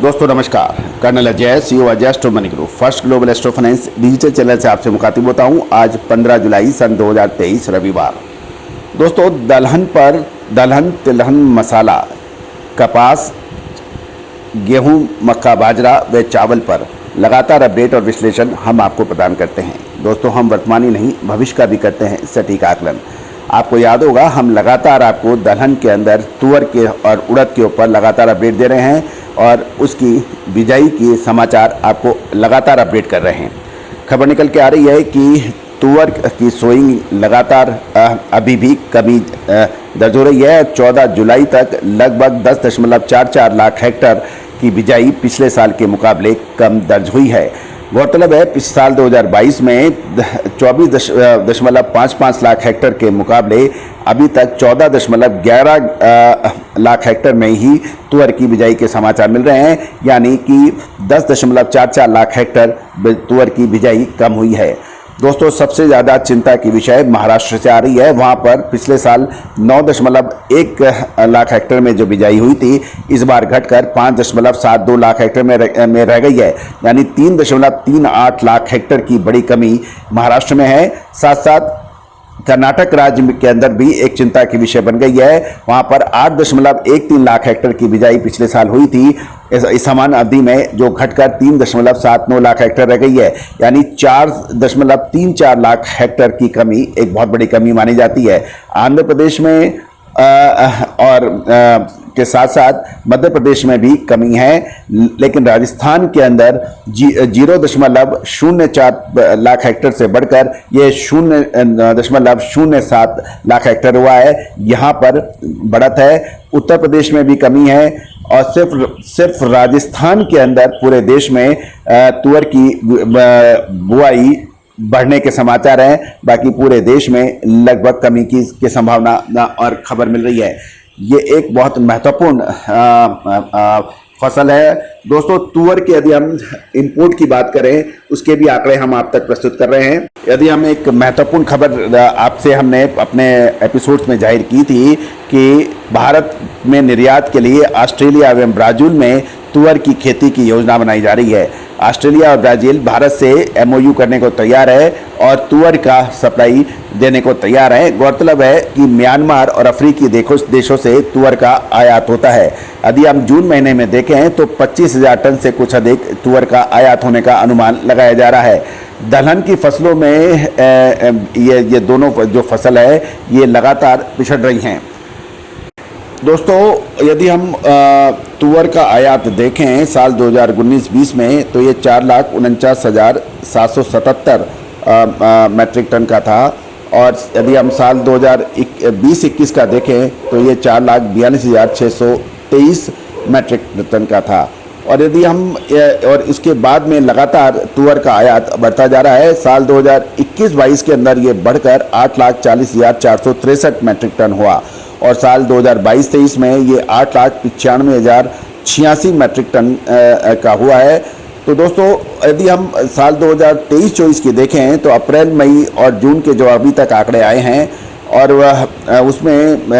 दोस्तों नमस्कार। Colonel Ajay, CEO Ajay astro money group first global astro finance digital channel से आपसे मुखातिब होता हूं। आज 15 जुलाई सन 2023 रविवार। दोस्तों दलहन तिलहन मसाला, कपास, गेहूं, मक्का, बाजरा व चावल पर लगातार अपडेट और विश्लेषण हम आपको प्रदान करते हैं। दोस्तों हम वर्तमान ही नहीं भविष्य का भी करते हैं सटीक आकलन। आपको याद होगा हम लगातार आपको दलहन के अंदर तुअर के और उड़द के ऊपर लगातार अपडेट दे रहे हैं और उसकी बिजाई के समाचार आपको लगातार अपडेट कर रहे हैं। खबर निकल के आ रही है कि तुअर की सोइंग लगातार अभी भी कमी दर्ज हो रही है। 14 जुलाई तक लगभग 10.44 लाख हेक्टर की बिजाई पिछले साल के मुकाबले कम दर्ज हुई है। गौरतलब है पिछले साल 2022 में 24.55 लाख हेक्टर के मुकाबले अभी तक 14.11 लाख हेक्टर में ही तुअर की बिजाई के समाचार मिल रहे हैं, यानी कि 10.44 लाख हेक्टर तुअर की बिजाई कम हुई है। दोस्तों सबसे ज़्यादा चिंता की विषय महाराष्ट्र से आ रही है। वहाँ पर पिछले साल 9.1 लाख हेक्टर में जो बिजाई हुई थी, इस बार घटकर 5.72 लाख हेक्टर में रह गई है, यानी 3.38 लाख हेक्टर की बड़ी कमी महाराष्ट्र में है। साथ साथ कर्नाटक राज्य के अंदर भी एक चिंता की विषय बन गई है। वहां पर 8.13 लाख हेक्टर की बिजाई पिछले साल हुई थी, इस समान अवधि में जो घटकर 3.79 लाख हेक्टर रह गई है, यानी 4.34 लाख हेक्टर की कमी एक बहुत बड़ी कमी मानी जाती है। आंध्र प्रदेश में और के साथ साथ मध्य प्रदेश में भी कमी है, लेकिन राजस्थान के अंदर 0.04 लाख हेक्टर से बढ़कर ये 0.07 लाख हेक्टर हुआ है। यहाँ पर बढ़त है। उत्तर प्रदेश में भी कमी है और सिर्फ राजस्थान के अंदर पूरे देश में तुअर की बुआई बढ़ने के समाचार हैं। बाकी पूरे देश में लगभग कमी की संभावना और खबर मिल रही है। ये एक बहुत महत्वपूर्ण फसल है। दोस्तों तुअर के यदि हम इंपोर्ट की बात करें, उसके भी आंकड़े हम आप तक प्रस्तुत कर रहे हैं। यदि हम एक महत्वपूर्ण खबर आपसे हमने अपने एपिसोड्स में जाहिर की थी कि भारत में निर्यात के लिए ऑस्ट्रेलिया एवं ब्राजील में तुअर की खेती की योजना बनाई जा रही है। ऑस्ट्रेलिया और ब्राजील भारत से MOU करने को तैयार है और तुअर का सप्लाई देने को तैयार है। गौरतलब है कि म्यांमार और अफ्रीकी देशों से तुअर का आयात होता है। यदि हम जून महीने में देखें तो 25,000 टन से कुछ अधिक तुअर का आयात होने का अनुमान लगाया जा रहा है। दलहन की फसलों में ये दोनों जो फसल है ये लगातार पिछड़ रही हैं। दोस्तों यदि हम तुअर का आयात देखें साल 2019-20 में तो ये 4,49,777 मैट्रिक टन का था, और यदि हम साल 2020-21 का देखें तो ये 4,42,623 मैट्रिक टन का था। और यदि हम और इसके बाद में लगातार तुअर का आयात बढ़ता जा रहा है। साल 2021-22 के अंदर ये बढ़कर 8,40,463 मैट्रिक टन हुआ और साल 2022-23 में ये 8,95,086 मैट्रिक टन का हुआ है। तो दोस्तों यदि हम साल 2023-24 की देखें तो अप्रैल, मई और जून के जो अभी तक आंकड़े आए हैं, और वह उसमें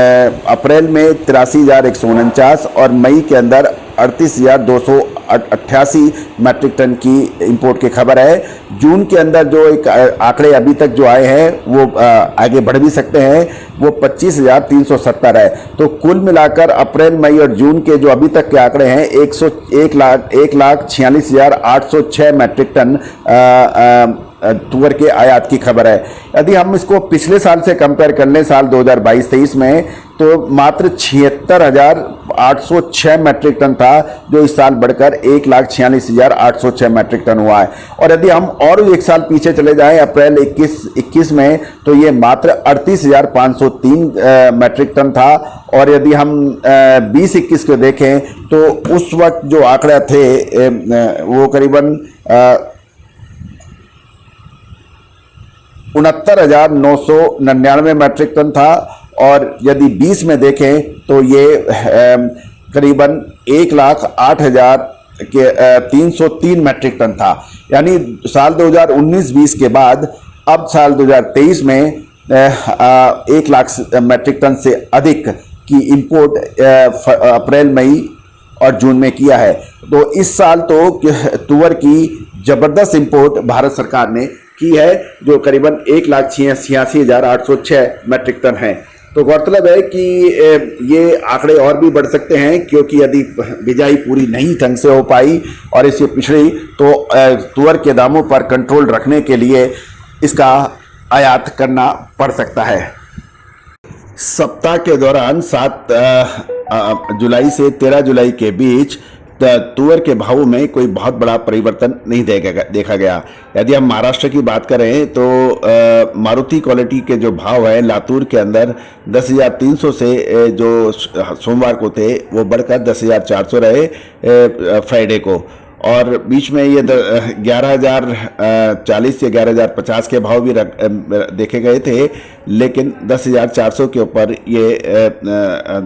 अप्रैल में 83,149 और मई के अंदर 38,288 मैट्रिक टन की इंपोर्ट की खबर है। जून के अंदर जो एक आंकड़े अभी तक जो आए हैं वो आगे बढ़ भी सकते हैं, वो 25,370 है। तो कुल मिलाकर अप्रैल, मई और जून के जो अभी तक के आंकड़े हैं 1,46,806 मैट्रिक टन तुअर के आयात की खबर है। यदि हम इसको पिछले साल से कंपेयर कर लें साल 2022-23 में तो मात्र 76,806 मैट्रिक टन था, जो इस साल बढ़कर 1,46,806 मैट्रिक टन हुआ है। और यदि हम और एक साल पीछे चले जाएं अप्रैल 21 में तो ये मात्र 38,503 मैट्रिक टन था। और यदि हम 20-21 को देखें तो उस वक्त जो आंकड़े थे वो करीबन 69,999 मैट्रिक टन था। और यदि 20 में देखें तो ये करीबन 1,08,303 मैट्रिक टन था। यानी साल 2019-20 के बाद अब साल 2023 में 1 लाख मैट्रिक टन से अधिक की इंपोर्ट अप्रैल, मई और जून में किया है। तो इस साल तो तुअर की जबरदस्त इंपोर्ट भारत सरकार ने की है, जो करीबन 1,86,806 मैट्रिक टन है। तो गौरतलब है कि ये आंकड़े और भी बढ़ सकते हैं, क्योंकि यदि बिजाई पूरी नहीं ढंग से हो पाई और इससे पिछड़ी, तो तुअर के दामों पर कंट्रोल रखने के लिए इसका आयात करना पड़ सकता है। सप्ताह के दौरान 7 जुलाई से 13 जुलाई के बीच तुअर के भावों में कोई बहुत बड़ा परिवर्तन नहीं देखा गया। यदि हम महाराष्ट्र की बात करें तो मारुति क्वालिटी के जो भाव है लातूर के अंदर 10,300 से जो सोमवार को थे वो बढ़कर 10,400 रहे फ्राइडे को, और बीच में ये 11,040 या 11,050 के भाव भी देखे गए थे, लेकिन 10,400 के ऊपर ये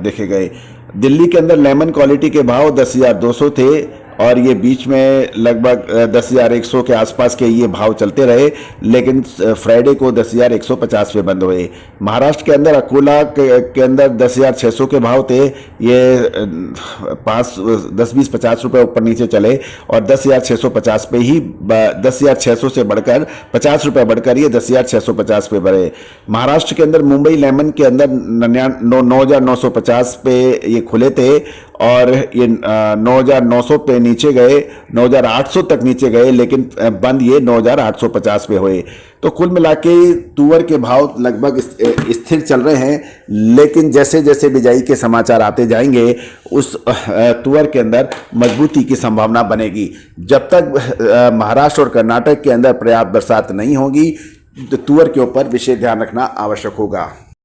देखे गए। दिल्ली के अंदर लेमन क्वालिटी के भाव 10,200 थे और ये बीच में लगभग 10,100 के आसपास के ये भाव चलते रहे, लेकिन फ्राइडे को 10,150 पे बंद हुए। महाराष्ट्र के अंदर अकोला के अंदर 10,600 के भाव थे, ये 10-20-50 रुपये ऊपर नीचे चले और 10,650 पे ही 10,600 से बढ़कर 50 रुपये बढ़कर ये 10,650 पे बढ़े। महाराष्ट्र के अंदर मुंबई लेमन के अंदर 9,950 पे ये खुले थे और ये 9,900 पे नीचे गए, 9,800 तक नीचे गए, लेकिन बंद ये 9,850 पे हुए। तो कुल मिला के तुअर के भाव लगभग स्थिर चल रहे हैं, लेकिन जैसे जैसे बिजाई के समाचार आते जाएंगे उस तुअर के अंदर मजबूती की संभावना बनेगी। जब तक महाराष्ट्र और कर्नाटक के अंदर पर्याप्त बरसात नहीं होगी तो तुअर के ऊपर विशेष ध्यान रखना आवश्यक होगा।